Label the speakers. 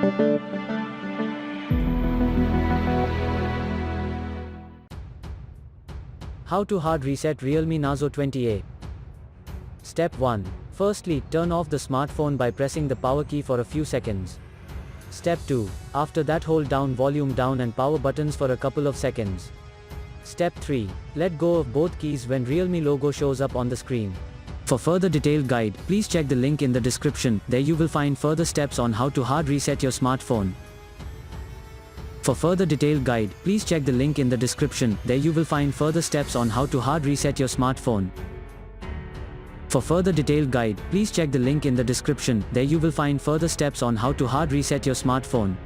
Speaker 1: How to hard reset Realme Narzo 20A. Step 1. Firstly, turn off the smartphone by pressing the power key for a few seconds. Step 2. After that, hold down volume down and power buttons for a couple of seconds. Step 3. Let go of both keys when Realme logo shows up on the screen. For further detailed guide, please check the link in the description. There you will find further steps on how to hard reset your smartphone. For further detailed guide, please check the link in the description. There you will find further steps on how to hard reset your smartphone. For further detailed guide, please check the link in the description. There you will find further steps on how to hard reset your smartphone.